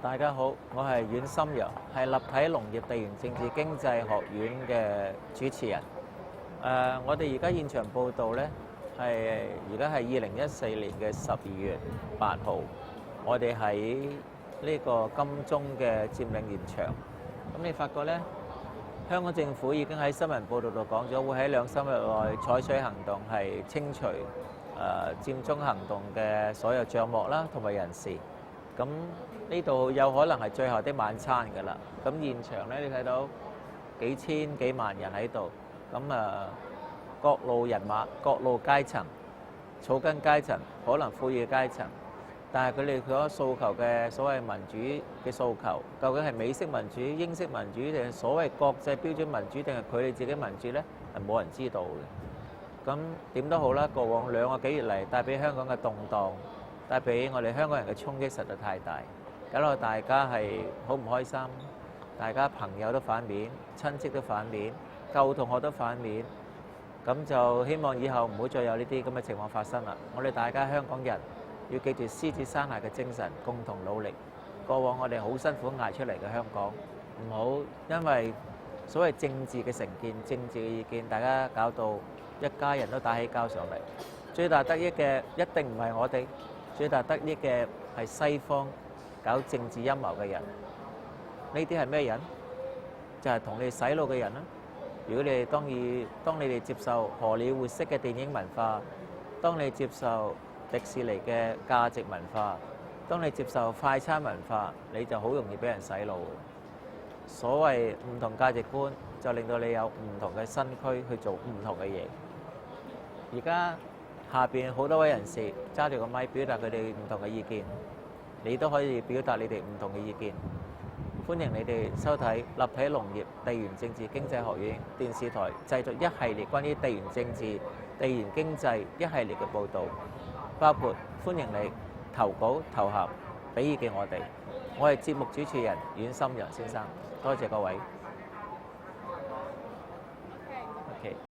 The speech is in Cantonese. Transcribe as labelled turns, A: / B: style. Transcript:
A: 大家好，我係阮心陽，係立體農業地緣政治經濟學院嘅主持人。我哋而家現場報道呢，而家係2014年嘅12月8號，我哋喺呢個金鐘嘅佔領現場。咁你發覺呢，香港政府已經喺新聞報道度講咗，會喺2-3日內採取行動，係清除佔中行動嘅所有帳幕啦，同埋人士。咁呢度有可能係最後的晚餐㗎啦。咁現場咧，你睇到幾千幾萬人喺度。咁各路人馬、各路階層、草根階層，可能富裕階層，但係佢哋所訴求嘅所謂民主嘅訴求，究竟係美式民主、英式民主，定係所謂國際標準民主，定係佢哋自己民主呢？係冇人知道嘅。咁點都好啦，過往2個幾月嚟帶俾香港嘅動盪，帶俾我哋香港人嘅衝擊實在太大，搞到大家係好唔開心，大家朋友都反面，親戚都反面，舊同學都反面，咁就希望以後唔好再有呢啲咁嘅情況發生啦。我哋大家香港人要記住獅子山下嘅精神，共同努力。過往我哋好辛苦捱出嚟嘅香港，唔好因為所謂政治嘅成見、政治嘅意見，大家搞到一家人都打起交上嚟。最大得益嘅一定唔係我哋。最大得益嘅係西方搞政治陰謀嘅人，呢啲係咩人？就係同你洗腦嘅人啦。如果你哋當你哋接受荷里活式嘅電影文化，當你接受迪士尼嘅價值文化，當你接受快餐文化，你就好容易俾人洗腦。所謂唔同價值觀，就令到你有唔同嘅身軀去做唔同嘅嘢。而家下邊好多位人士揸住個咪表達佢哋唔同嘅意見，你都可以表達你哋唔同嘅意見。歡迎你哋收睇立體農業地緣政治經濟學院電視台製作一系列關於地緣政治、地緣經濟一系列嘅報導，包括歡迎你投稿投函俾意見我哋。我係節目主持人阮心陽先生，多謝各位。